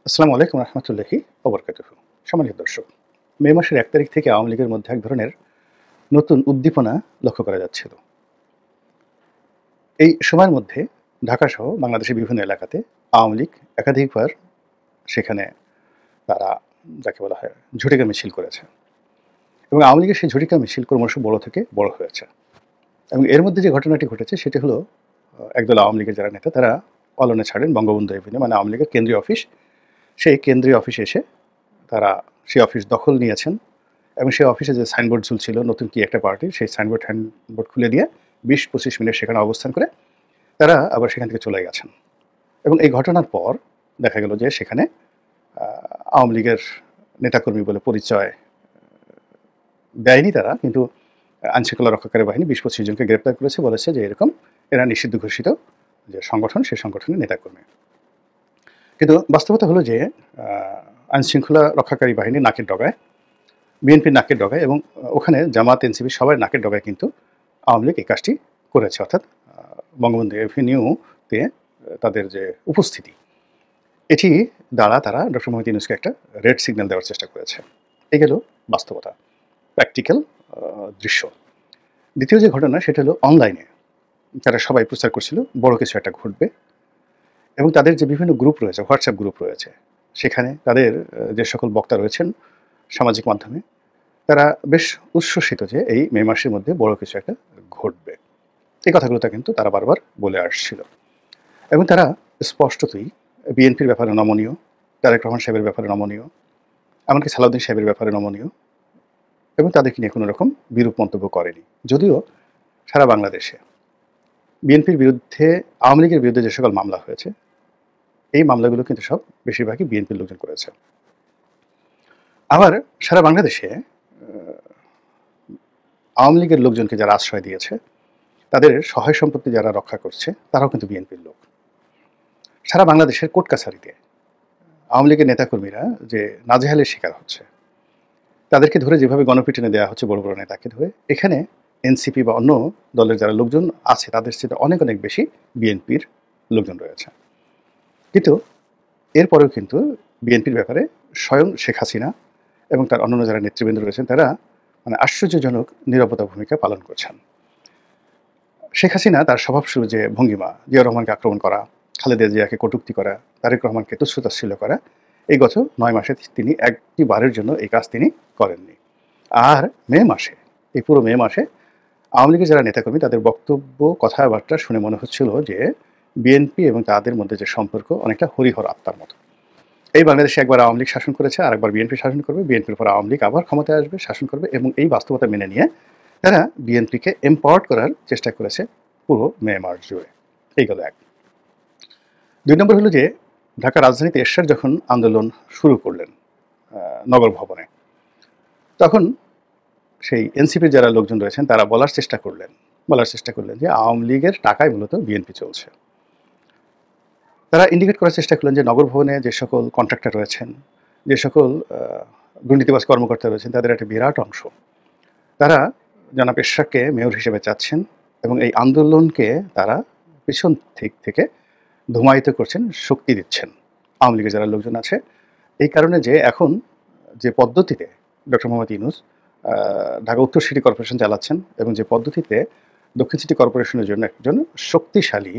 আসসালামু আলাইকুম রহমতুল্লাহি ওবরকাতুহু। সম্মানিত দর্শক, মে মাসের ১ তারিখ থেকে আওয়ামী লীগের মধ্যে এক ধরনের নতুন উদ্দীপনা লক্ষ্য করা যাচ্ছিল। এই সময়ের মধ্যে ঢাকাসহ বাংলাদেশের বিভিন্ন এলাকাতে আওয়ামী লীগ একাধিকবার সেখানে তারা যাকে বলা হয় ঝটিকা মিছিল করেছে এবং আওয়ামী লীগের সেই ঝটিকা মিছিল ক্রমশ বড় থেকে বড় হয়েছে এবং এর মধ্যে যে ঘটনাটি ঘটেছে সেটি হলো একদল আওয়ামী লীগের যারা নেতা তারা পালনে ছাড়েন বঙ্গবন্ধু এভিনিউ মানে আওয়ামী লীগের কেন্দ্রীয় অফিস। সেই কেন্দ্রীয় অফিসে এসে তারা সেই অফিস দখল নিয়েছেন এবং সেই অফিসে যে সাইনবোর্ড ঝুলছিল নতুন কি একটা পার্টির, সেই হ্যান্ডবোর্ড খুলে দিয়ে ২০-২৫ মিনিট সেখানে অবস্থান করে তারা আবার সেখান থেকে চলে গেছেন এবং এই ঘটনার পর দেখা গেল যে সেখানে আওয়ামী লীগের নেতাকর্মী বলে পরিচয় দেয়নি তারা, কিন্তু আইনশৃঙ্খলা রক্ষাকারী বাহিনী ২০-২৫ জনকে গ্রেপ্তার করেছে, বলেছে যে এরকম এরা নিষিদ্ধ ঘোষিত যে সংগঠন, সেই সংগঠনের নেতাকর্মী। কিন্তু বাস্তবতা হলো যে আইনশৃঙ্খলা রক্ষাকারী বাহিনী নাকের ডগায়, বিএনপির নাকের ডগায় এবং ওখানে জামাত এনসিপি সবাই নাকের ডগায় কিন্তু আওয়ামী লীগ এই কাজটি করেছে, অর্থাৎ বঙ্গবন্ধু এভিনিউতে তাদের যে উপস্থিতি এটি দ্বারা তারা ডক্টর মোহাম্মদ ইউনূসকে একটা রেড সিগন্যাল দেওয়ার চেষ্টা করেছে। এই গেল বাস্তবতা, প্র্যাকটিক্যাল দৃশ্য। দ্বিতীয় যে ঘটনা সেটা হলো অনলাইনে তারা সবাই প্রচার করছিল বড় কিছু একটা ঘটবে এবং তাদের যে বিভিন্ন গ্রুপ রয়েছে, হোয়াটসঅ্যাপ গ্রুপ রয়েছে, সেখানে তাদের যে সকল বক্তা রয়েছেন সামাজিক মাধ্যমে তারা বেশ উচ্ছ্বসিত যে এই মে মাসের মধ্যে বড় কিছু একটা ঘটবে। এই কথাগুলো কিন্তু তারা বারবার বলে আসছিল এবং তারা স্পষ্টতই বিএনপির ব্যাপারে নমনীয়, তারেক রহমান সাহেবের ব্যাপারে নমনীয়, এমনকি সালাউদ্দিন সাহেবের ব্যাপারে নমনীয় এবং তাদেরকে নিয়ে কোনো রকম বিরূপ মন্তব্য করেনি। যদিও সারা বাংলাদেশে বিএনপির বিরুদ্ধে, আওয়ামী লীগের বিরুদ্ধে যে সকল মামলা হয়েছে এই মামলাগুলো কিন্তু সব বেশিরভাগই বিএনপির লোকজন করেছে। আবার সারা বাংলাদেশে আওয়ামী লীগের লোকজনকে যারা আশ্রয় দিয়েছে, তাদের সহায় সম্পত্তি যারা রক্ষা করছে তারাও কিন্তু বিএনপির লোক। সারা বাংলাদেশের কোর্ট কাছারিতে আওয়ামী লীগের নেতাকর্মীরা যে নাজেহালের শিকার হচ্ছে, তাদেরকে ধরে যেভাবে গণপিটুনি দেওয়া হচ্ছে বড় বড় নেতাকে ধরে, এখানে এনসিপি বা অন্য দলের যারা লোকজন আছে তাদের সাথে অনেক অনেক বেশি বিএনপির লোকজন রয়েছে। কিন্তু এরপরেও কিন্তু বিএনপির ব্যাপারে স্বয়ং শেখ হাসিনা এবং তার অন্যান্য যারা নেতৃবৃন্দ রয়েছেন তারা মানে আশ্চর্যজনক নীরবতা ভূমিকা পালন করছেন। শেখ হাসিনা তার স্বভাবসুর যে ভঙ্গিমা, জিয়াউর রহমানকে আক্রমণ করা, খালেদা জিয়াকে কটূক্তি করা, তারেক রহমানকে তুচ্ছ-তাচ্ছিল্য করা, এই গত ৯ মাসে তিনি একটি বারের জন্য এই কাজ তিনি করেননি। আর মে মাসে, এই পুরো মে মাসে আওয়ামী লীগের যারা নেতাকর্মী তাদের বক্তব্য, কথাবার্তা শুনে মনে হচ্ছিল যে বিএনপি এবং তাদের মধ্যে যে সম্পর্ক অনেকটা হরিহর আত্মার মতো। এই বাংলাদেশে একবার আওয়ামী লীগ শাসন করেছে, আরেকবার বিএনপি শাসন করবে, বিএনপির পর আওয়ামী লীগ আবার ক্ষমতায় আসবে, শাসন করবে এবং এই বাস্তবতা মেনে নিয়ে তারা বিএনপিকে এম্পাওয়ার্ড করার চেষ্টা করেছে পুরো মে মাস জুড়ে। এই গেল এক। ২ নম্বর হলো যে ঢাকা রাজধানীতে এরশাদ যখন আন্দোলন শুরু করলেন নগর ভবনে, তখন সেই এনসিপির যারা লোকজন রয়েছেন তারা বলার চেষ্টা করলেন যে আওয়ামী লীগের টাকায় মূলত বিএনপি চলছে। তারা ইন্ডিকেট করার চেষ্টা করলেন যে নগর ভবনে যে সকল কন্ট্রাক্টর রয়েছেন, যে সকল দুর্নীতিবাজ কর্মকর্তা রয়েছেন, তাদের একটা বিরাট অংশ তারা জনাব এরশাদকে মেয়র হিসেবে চাচ্ছেন এবং এই আন্দোলনকে তারা পিছন থেকে ধুমায়িত করছেন, শক্তি দিচ্ছেন আওয়ামী লীগের যারা লোকজন আছে। এই কারণে যে এখন যে পদ্ধতিতে ডক্টর মোহাম্মদ ইউনূস ঢাকা উত্তর সিটি কর্পোরেশন চালাচ্ছেন এবং যে পদ্ধতিতে দক্ষিণ সিটি কর্পোরেশনের জন্য একজন শক্তিশালী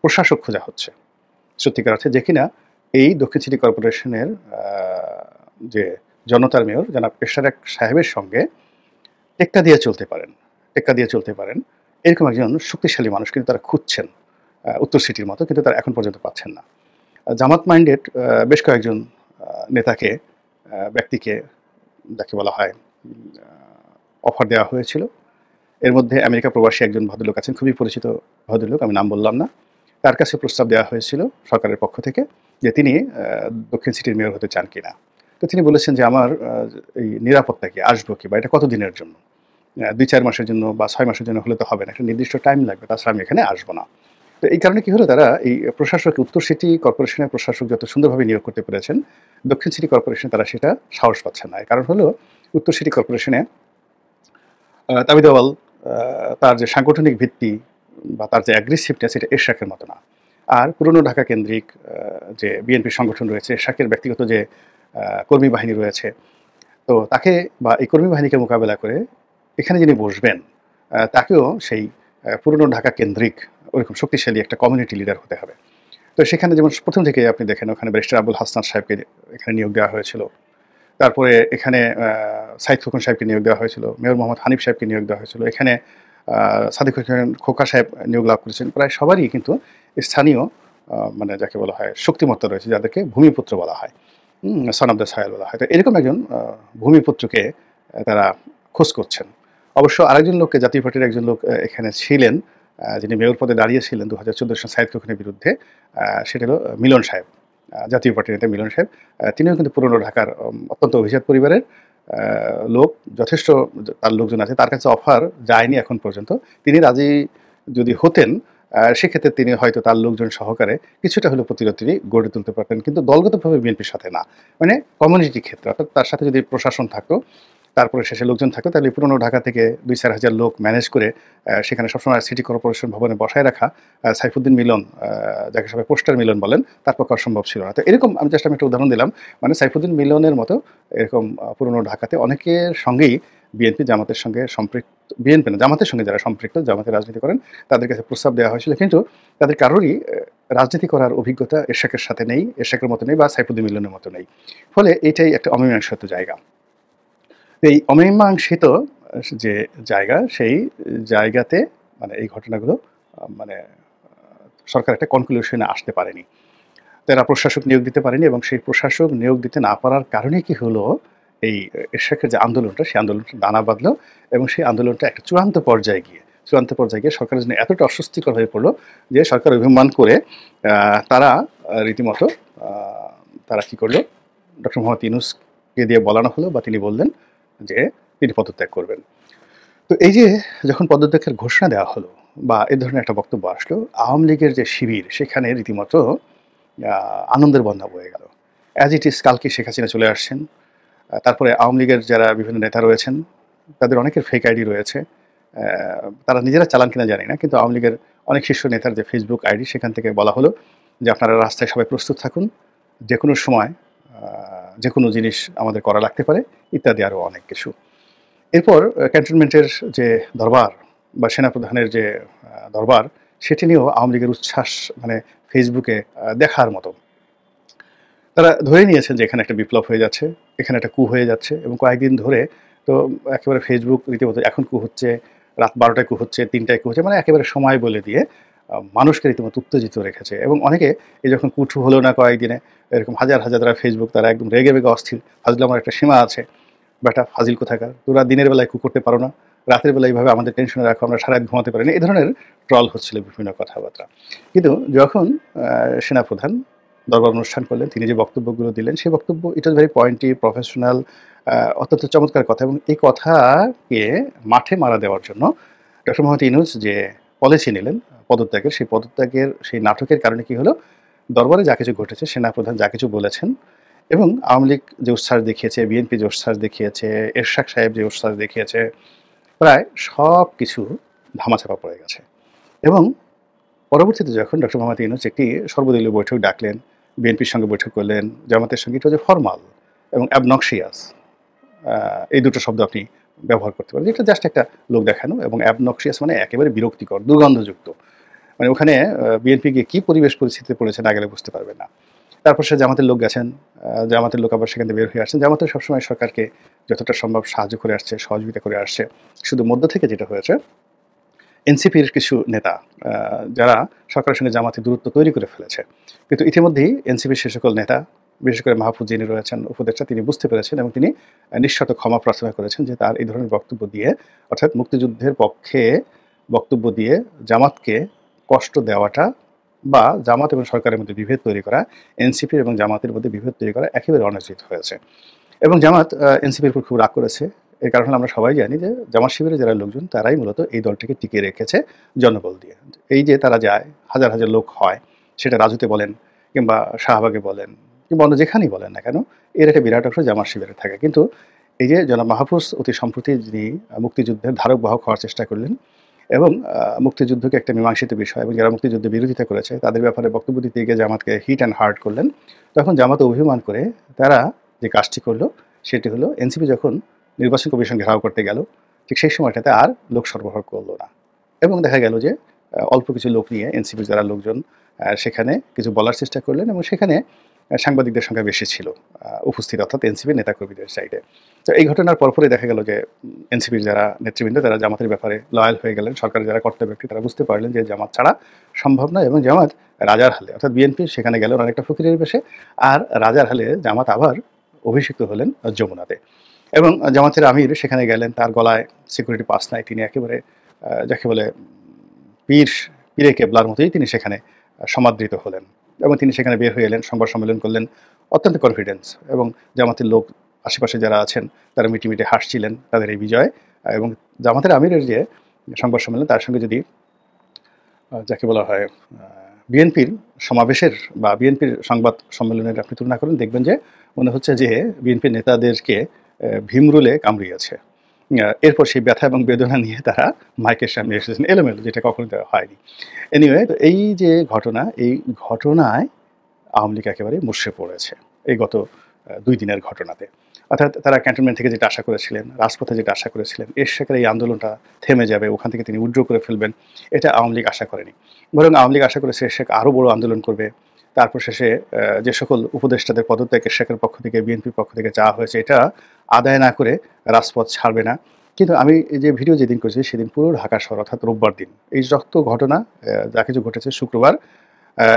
প্রশাসক খোঁজা হচ্ছে সত্যিকার অর্থে, যে কিনা এই দক্ষিণ সিটি কর্পোরেশনের যে জনতার মেয়র জনাব এরশাদ সাহেবের সঙ্গে টেক্কা দিয়ে চলতে পারেন এরকম একজন শক্তিশালী মানুষ কিন্তু তারা খুঁজছেন উত্তর সিটির মতো, কিন্তু তারা এখন পর্যন্ত পাচ্ছেন না। জামাত মাইন্ডেড বেশ কয়েকজন নেতাকে, ব্যক্তিকে যাকে বলা হয় অফার দেওয়া হয়েছিল। এর মধ্যে আমেরিকা প্রবাসী একজন ভদ্রলোক আছেন, খুবই পরিচিত ভদ্রলোক, আমি নাম বললাম না। তার কাছে প্রস্তাব দেওয়া হয়েছিল সরকারের পক্ষ থেকে যে তিনি দক্ষিণ সিটির মেয়র হতে চান কিনা। তো তিনি বলেছেন যে আমার এই নিরাপত্তা কি, আসবো কি, বা এটা কতদিনের জন্য, ২-৪ মাসের জন্য বা ৬ মাসের জন্য হলে তো হবে না, একটা নির্দিষ্ট টাইম লাগবে, তাছাড়া আমি এখানে আসবো না। তো এই কারণে কি হলো, তারা এই প্রশাসক, উত্তর সিটি কর্পোরেশনের প্রশাসক যত সুন্দরভাবে নিয়োগ করতে পেরেছেন, দক্ষিণ সিটি কর্পোরেশনে তারা সেটা সাহস পাচ্ছেন না। এর কারণ হলো উত্তর সিটি কর্পোরেশনে তাবিদ আওয়াল তার যে সাংগঠনিক ভিত্তি বা তার যে অ্যাগ্রেসিভনেস, এটা এরশাদের মতো না। আর পুরনো ঢাকা কেন্দ্রিক যে বিএনপির সংগঠন রয়েছে, এরশাকের ব্যক্তিগত যে কর্মী বাহিনী রয়েছে, তো তাকে বা এই কর্মী বাহিনীকে মোকাবেলা করে এখানে যিনি বসবেন তাকেও সেই পুরনো ঢাকা কেন্দ্রিক ওরকম শক্তিশালী একটা কমিউনিটি লিডার হতে হবে। তো সেখানে যেমন প্রথম থেকেই আপনি দেখেন ওখানে ব্যারিস্টার আবুল হাসনাত সাহেবকে এখানে নিয়োগ দেওয়া হয়েছিল। তারপরে এখানে সাইদ খোকন সাহেবকে নিয়োগ দেওয়া হয়েছিল, মেয়র মোহাম্মদ হানিফ সাহেবকে নিয়োগ দেওয়া হয়েছিল, এখানে সাদিক হোসেন খোকা সাহেব নিয়োগ লাভ করেছেন। প্রায় সবারই কিন্তু স্থানীয় মানে যাকে বলা হয় শক্তিমত্তা রয়েছে, যাদেরকে ভূমিপুত্র বলা হয়, সন অফ দ্য সয়েল বলা হয়। তো এরকম একজন ভূমিপুত্রকে তারা খোঁজ করছেন। অবশ্য আরেকজন লোককে, জাতীয় পার্টির একজন লোক এখানে ছিলেন, যিনি মেয়র পদে দাঁড়িয়েছিলেন 2014 সালে সাইদ খোকনের বিরুদ্ধে, সেটা হলো মিলন সাহেব, জাতীয় পার্টির নেতা মিলন সাহেব। তিনিও কিন্তু পুরনো ঢাকার অত্যন্ত অভিজাত পরিবারের লোক, যথেষ্ট তার লোকজন আছে, তার কাছে অফার যায়নি এখন পর্যন্ত। তিনি রাজি যদি হতেন সেক্ষেত্রে তিনি হয়তো তার লোকজন সহকারে কিছুটা হলেও প্রতিরোধ তিনি গড়ে তুলতে পারতেন, কিন্তু দলগতভাবে বিএনপির সাথে না, মানে কমিউনিটি ক্ষেত্রে, অর্থাৎ তার সাথে যদি প্রশাসন থাকতো, তারপরে শেষে লোকজন থাকতো, তাহলে পুরনো ঢাকা থেকে 2-4 হাজার লোক ম্যানেজ করে সেখানে সবসময় সিটি কর্পোরেশন ভবনে বসায় রাখা সাইফুদ্দিন মিলন, যাকে সবাই পোস্টার মিলন বলেন, তার পক্ষে অসম্ভব ছিল না। তো এরকম আমি একটা উদাহরণ দিলাম, মানে সাইফুদ্দিন মিলনের মতো এরকম পুরনো ঢাকাতে অনেকের সঙ্গেই বিএনপি জামাতের সঙ্গে সম্পৃক্ত, বিএনপি না জামাতের সঙ্গে যারা সম্পৃক্ত, জামাতে রাজনীতি করেন, তাদের কাছে প্রস্তাব দেওয়া হয়েছিল, কিন্তু তাদের কারোরই রাজনীতি করার অভিজ্ঞতা এরশাকের সাথে নেই, এরশাকের মতো নেই, বা সাইফুদ্দিন মিলনের মতো নেই। ফলে এটাই একটা অমীমাংসিত জায়গা। এই অমীমাংসিত যে জায়গা, সেই জায়গাতে মানে এই ঘটনাগুলো মানে সরকার একটা কনক্লুশনে আসতে পারেনি। তারা প্রশাসক নিয়োগ দিতে পারেনি, এবং সেই প্রশাসক নিয়োগ দিতে না পারার কারণে কি হলো, এই এরশাকের যে আন্দোলনটা, সেই আন্দোলনটা দানা বাঁধলো, এবং সেই আন্দোলনটা একটা চূড়ান্ত পর্যায়ে গিয়ে সরকারের জন্য এতটা অস্বস্তিকর হয়ে পড়লো যে সরকার অভিমান করে তারা রীতিমতো তারা কি করলো, ডক্টর মোহাম্মদ ইউনূসকে দিয়ে বলানো হলো, বা তিনি বললেন যে তিনি পদত্যাগ করবেন। তো এই যে যখন পদত্যাগের ঘোষণা দেওয়া হলো বা এই ধরনের একটা বক্তব্য আসলো, আওয়ামী লীগের যে শিবির সেখানে রীতিমতো আনন্দের বন্যা বয়ে গেল। অ্যাজ ইট ইজ কালকে শেখ হাসিনা চলে আসছেন। তারপরে আওয়ামী লীগের যারা বিভিন্ন নেতা রয়েছেন, তাদের অনেকের ফেক আইডি রয়েছে, তারা নিজেরা চালান কিনা জানি না, কিন্তু আওয়ামী লীগের অনেক শীর্ষ নেতার যে ফেসবুক আইডি, সেখান থেকে বলা হলো যে আপনারা রাস্তায় সবাই প্রস্তুত থাকুন, যে কোনো সময় যে কোনো জিনিস আমাদের করা লাগতে পারে, ইত্যাদি আরও অনেক কিছু। এরপর ক্যান্টনমেন্টের যে দরবার বা সেনাপ্রধানের যে দরবার, সেটি নিয়েও আওয়ামী লীগের উচ্ছ্বাস মানে ফেসবুকে দেখার মতো। তারা ধরে নিয়েছেন যে এখানে একটা বিপ্লব হয়ে যাচ্ছে, এখানে একটা কু হয়ে যাচ্ছে, এবং কয়েকদিন ধরে তো একেবারে ফেসবুক রীতিমতো এখন কু হচ্ছে, রাত 12টায় কু হচ্ছে, 3টায় কু হচ্ছে, মানে একেবারে সময় বলে দিয়ে মানুষকে রীতিমতো উত্তেজিত রেখেছে। এবং অনেকে এই যখন কুঠু হলো না কয়েকদিনে, এরকম হাজার হাজার তারা ফেসবুক, তারা একদম রেগে বেগে অস্থির, ফাজলে আমার একটা সীমা আছে, বেটা ফাজিল কোথাকার, তোরা দিনের বেলায় কু করতে পারো না, রাতের বেলায় এইভাবে আমাদের টেনশনে রাখো, আমরা সারা রাত ঘুমাতে পারি না, এই ধরনের ট্রল হচ্ছিল বিভিন্ন কথাবার্তা। কিন্তু যখন সেনাপ্রধান দরবার অনুষ্ঠান করলেন, তিনি যে বক্তব্যগুলো দিলেন, সেই বক্তব্য ইট ওয়াজ ভেরি পয়েন্টি, প্রফেশনাল, অত্যন্ত চমৎকার কথা। এবং এই কথাকে মাঠে মারা দেওয়ার জন্য ডক্টর মোহাম্মদ ইউনূস যে পলিসি নিলেন পদত্যাগের, সেই পদত্যাগের সেই নাটকের কারণে কি হলো, দরবারে যা কিছু ঘটেছে, সেনাপ্রধান যা কিছু বলেছেন, এবং আওয়ামী লীগ যে উচ্ছ্বাস দেখিয়েছে, বিএনপি যে উচ্ছ্বাস দেখিয়েছে, এরশাক সাহেব যে উচ্ছ্বাস দেখিয়েছে, প্রায় সব কিছু ধামাচাপা পড়ে গেছে। এবং পরবর্তীতে যখন ডক্টর মোহাম্মদ ইউনূস একটি সর্বদলীয় বৈঠক ডাকলেন, বিএনপির সঙ্গে বৈঠক করলেন, জামাতের সঙ্গে, এটা যে ফরমাল এবং অ্যাবনক্সিয়াস, এই দুটো শব্দ আপনি ব্যবহার করতে পারেন, যেটা জাস্ট একটা লোক দেখানো, এবং অ্যাবনক্সিয়াস মানে একেবারে বিরক্তিকর, দুর্গন্ধযুক্ত। মানে ওখানে বিএনপি গিয়ে কী পরিবেশ পরিস্থিতিতে পড়েছে না গেলে বুঝতে পারবে না। তারপর সে জামাতের লোক গেছেন, জামাতের লোক আবার সেখান থেকে বের হয়ে আসছেন। জামাতের সবসময় সরকারকে যতটা সম্ভব সাহায্য করে আসছে, সহযোগিতা করে আসছে। শুধু মধ্য থেকে যেটা হয়েছে, এনসিপির কিছু নেতা যারা সরকারের সঙ্গে জামাতে দূরত্ব তৈরি করে ফেলেছে, কিন্তু ইতিমধ্যেই এনসিপির সে সকল নেতা, বিশেষ করে মাহফুজ যিনি রয়েছেন উপদেষ্টা, তিনি বুঝতে পেরেছেন এবং তিনি নিঃশর্ত ক্ষমা প্রার্থনা করেছেন যে তার এই ধরনের বক্তব্য দিয়ে, অর্থাৎ মুক্তিযুদ্ধের পক্ষে বক্তব্য দিয়ে জামাতকে কষ্ট দেওয়াটা, বা জামাত এবং সরকারের মধ্যে বিভেদ তৈরি করা, এনসিপি এবং জামাতের মধ্যে বিভেদ তৈরি করা একেবারে অনুচিত হয়েছে। এবং জামাত এনসিপির উপর খুব রাগ করেছে। এর কারণ আমরা সবাই জানি যে জামাত শিবিরের যারা লোকজন, তারাই মূলত এই দলটিকে টিকিয়ে রেখেছে জনবল দিয়ে। এই যে তারা যায়, হাজার হাজার লোক হয়, সেটা রাজুতে বলেন কিংবা শাহবাগে বলেন কিংবা অন্য যেখানেই বলেন না কেন, এর একটা বিরাট অংশ জামাত শিবিরের থাকে। কিন্তু এই যে জনাব মাহফুজ অতি সম্প্রতি যিনি মুক্তিযুদ্ধের ধারক বাহক হওয়ার চেষ্টা করলেন, এবং মুক্তিযুদ্ধকে একটা মীমাংসিত বিষয় এবং যারা মুক্তিযুদ্ধে বিরোধিতা করেছে তাদের ব্যাপারে বক্তব্য দিতে গিয়ে জামাতকে হিট অ্যান্ড হার্ট করলেন। তখন জামাত অভিমান করে তারা যে কাজটি করলো সেটি হলো এনসিপি যখন নির্বাচন কমিশন ঘেরাও করতে গেল ঠিক সেই সময়টাতে আর লোক সরবরাহ করলো না এবং দেখা গেল যে অল্প কিছু লোক নিয়ে এনসিপির যারা লোকজন সেখানে কিছু বলার চেষ্টা করলেন এবং সেখানে সাংবাদিকদের সংখ্যা বেশি ছিল উপস্থিত, অর্থাৎ এনসিপির নেতাকর্মীদের সাইডে। তো এই ঘটনার পরপরই দেখা গেল যে এনসিপির যারা নেতৃবৃন্দ তারা জামাতের ব্যাপারে লয়াল হয়ে গেলেন, সরকারের যারা কর্তব্য ব্যক্তি তারা বুঝতে পারলেন যে জামাত ছাড়া সম্ভব নয় এবং জামাত রাজার হালে, অর্থাৎ বিএনপি সেখানে গেল অনেকটা ফকিরের বেশে, আর রাজার হালে জামাত আবার অভিষিক্ত হলেন যমুনাতে। এবং জামাতের আমির সেখানে গেলেন, তার গলায় সিকিউরিটি পাস নাই, তিনি একেবারে যাকে বলে পীরে কেবলার মতোই তিনি সেখানে সমাদৃত হলেন এবং তিনি সেখানে বের হয়ে এলেন, সংবাদ সম্মেলন করলেন অত্যন্ত কনফিডেন্স। এবং জামাতের লোক আশেপাশে যারা আছেন তারা মিটিমিটে হাসছিলেন তাদের এই বিজয়। এবং জামাতের আমিরের যে সংবাদ সম্মেলন তার সঙ্গে যদি যাকে বলা হয় বিএনপির সমাবেশের বা বিএনপির সংবাদ সম্মেলনের আপনি তুলনা করেন, দেখবেন যে মনে হচ্ছে যে বিএনপির নেতাদেরকে ভীমরুলে কামড়িয়েছে। এরপর সেই ব্যথা এবং বেদনা নিয়ে তারা মাইকের সামনে এসেছেন এলোমেলো, যেটা কখনো দেওয়া হয়নি। এনিওয়ে, তো এই যে ঘটনা, এই ঘটনায় আওয়ামী লীগ একেবারে মুষড়ে পড়েছে এই গত 2 দিনের ঘটনাতে। অর্থাৎ তারা ক্যান্টনমেন্ট থেকে যেটা আশা করেছিলেন, রাজপথে যেটা আশা করেছিলেন, এরশাকের এই আন্দোলনটা থেমে যাবে, ওখান থেকে তিনি উইথড্র করে ফেলবেন, এটা আওয়ামী লীগ আশা করেনি। বরং আওয়ামী লীগ আশা করেছে এরশাক আরও বড় আন্দোলন করবে। তারপর শেষে যে সকল উপদেষ্টাদের পদত্যাগ এরশাকের পক্ষ থেকে, বিএনপির পক্ষ থেকে চাওয়া হয়েছে, এটা আদায় না করে রাজপথ ছাড়বে না। কিন্তু আমি এই যে ভিডিও যেদিন করেছি সেদিন পুরো ঢাকা শহর, অর্থাৎ রোববার দিন এই যত ঘটনা যা কিছু ঘটেছে শুক্রবার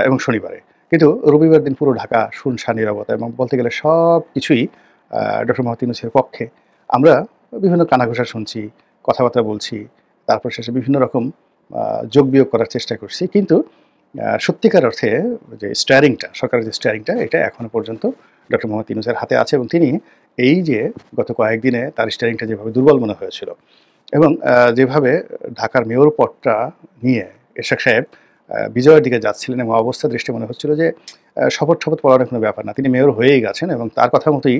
এবং শনিবারে, কিন্তু রবিবার দিন পুরো ঢাকা শুনশান নীরবতা এবং বলতে গেলে সব কিছুই ডক্টর মোহাম্মদ ইউনূসের পক্ষে। আমরা বিভিন্ন কানাঘুষা শুনছি, কথাবার্তা বলছি, তারপর শেষে বিভিন্ন রকম যোগ বিয়োগ করার চেষ্টা করছি, কিন্তু সত্যিকার অর্থে যে স্টিয়ারিংটা, সরকারের যে স্টিয়ারিংটা, এটা এখনও পর্যন্ত ডক্টর মোহাম্মদ ইউনূসের হাতে আছে। এবং তিনি এই যে গত কয়েকদিনে তার স্টিয়ারিংটা যেভাবে দুর্বল মনে হয়েছিল এবং যেভাবে ঢাকার মেয়র পদটা নিয়ে এরশাদ সাহেব বিজয়ের দিকে যাচ্ছিলেন এবং অবস্থা দৃষ্টি মনে হচ্ছিল যে শপথ ঠপথ পড়ানোর কোনো ব্যাপার না, তিনি মেয়র হয়েই গেছেন এবং তার কথা মতোই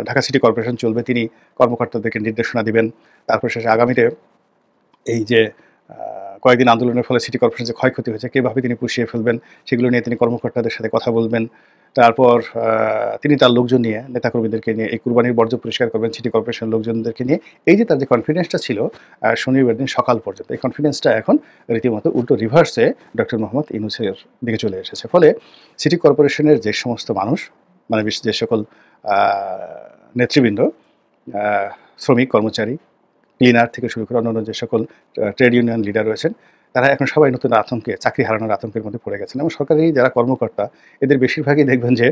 ঢাকা সিটি কর্পোরেশন চলবে, তিনি কর্মকর্তাদেরকে নির্দেশনা দিবেন। তারপর শেষে আগামীতে এই যে কয়েকদিন আন্দোলনের ফলে সিটি কর্পোরেশন যে ক্ষয়ক্ষতি হয়েছে কীভাবে তিনি পুষিয়ে ফেলবেন সেগুলো নিয়ে তিনি কর্মকর্তাদের সাথে কথা বলবেন। তারপর তিনি তার লোকজন নিয়ে, নেতাকর্মীদেরকে নিয়ে এই কুরবানির বর্জ্য পরিষ্কার করবেন সিটি কর্পোরেশনের লোকজনদেরকে নিয়ে। এই যে তার যে কনফিডেন্সটা ছিল শনিবার দিন সকাল পর্যন্ত, এই কনফিডেন্সটা এখন রীতিমতো উল্টো রিভার্সে ডক্টর মোহাম্মদ ইউনূসের দিকে চলে এসেছে। ফলে সিটি কর্পোরেশনের যে সমস্ত মানুষ, মানে যে সকল নেতৃবৃন্দ, শ্রমিক, কর্মচারী, ক্লিনার থেকে শুরু করে অন্যান্য যে সকল ট্রেড ইউনিয়ন লিডার রয়েছেন, তারা এখন সবাই নতুন আতঙ্কে, চাকরি হারানোর আতঙ্কের মধ্যে পড়ে গেছেন। এবং সরকারি যারা কর্মকর্তা এদের বেশিরভাগই দেখবেন যে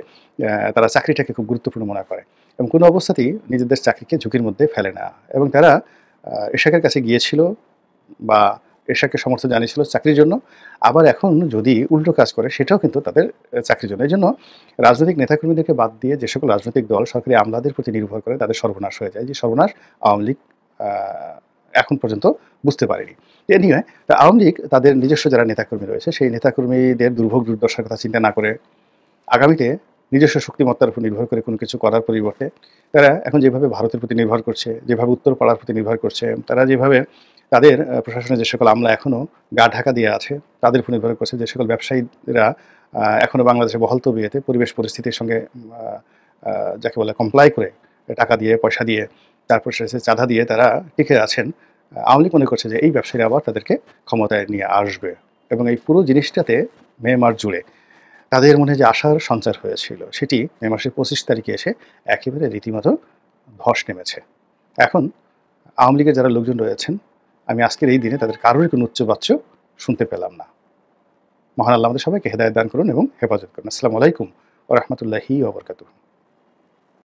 তারা চাকরিটাকে খুব গুরুত্বপূর্ণ মনে করে এবং কোনো অবস্থাতেই নিজেদের চাকরিকে ঝুঁকির মধ্যে ফেলে না। এবং তারা এরশাদের কাছে গিয়েছিল বা এরশাদকে সমর্থন জানিয়েছিল চাকরির জন্য, আবার এখন যদি উল্টো কাজ করে সেটাও কিন্তু তাদের চাকরির জন্য। এই জন্য রাজনৈতিক নেতাকর্মীদেরকে বাদ দিয়ে যে সকল রাজনৈতিক দল সরকারি আমলাদের প্রতি নির্ভর করে তাদের সর্বনাশ হয়ে যায়, যে সর্বনাশ আওয়ামী লীগ এখন পর্যন্ত বুঝতে পারেনি। এ নিয়ে আওয়ামী লীগ তাদের নিজস্ব যারা নেতাকর্মী রয়েছে সেই নেতাকর্মীদের দুর্ভোগ দুর্দশার কথা চিন্তা না করে আগামীতে নিজস্ব শক্তিমত্তার উপর নির্ভর করে কোনো কিছু করার পরিবর্তে তারা এখন যেভাবে ভারতের প্রতি নির্ভর করছে, যেভাবে উত্তরপাড়ার প্রতি নির্ভর করছে, তারা যেভাবে তাদের প্রশাসনের যে সকল আমলা এখনও গা ঢাকা দিয়ে আছে তাদের উপর নির্ভর করছে, যে সকল ব্যবসায়ীরা এখনও বাংলাদেশে বহাল তবিয়তে পরিবেশ পরিস্থিতির সঙ্গে যাকে বলে কমপ্লাই করে টাকা দিয়ে, পয়সা দিয়ে, তারপর সে চাঁদা দিয়ে তারা টিকে আছেন, আওয়ামী লীগ মনে করছে যে এই ব্যবসায়ীরা আবার তাদেরকে ক্ষমতায় নিয়ে আসবে। এবং এই পুরো জিনিসটাতে মে মাস জুড়ে তাদের মনে যে আশার সঞ্চার হয়েছিল সেটি মে মাসের 25 তারিখে এসে একেবারে রীতিমতো ধস নেমেছে। এখন আওয়ামী লীগের যারা লোকজন রয়েছেন, আমি আজকের এই দিনে তাদের কারোরই কোনো উচ্চবাচ্য শুনতে পেলাম না। মহান আল্লাহ আমাদের সবাইকে হেদায়েত দান করুন এবং হেফাজত করুন। আসসালামু আলাইকুম ওয়া রাহমাতুল্লাহি ওয়া বারাকাতুহু।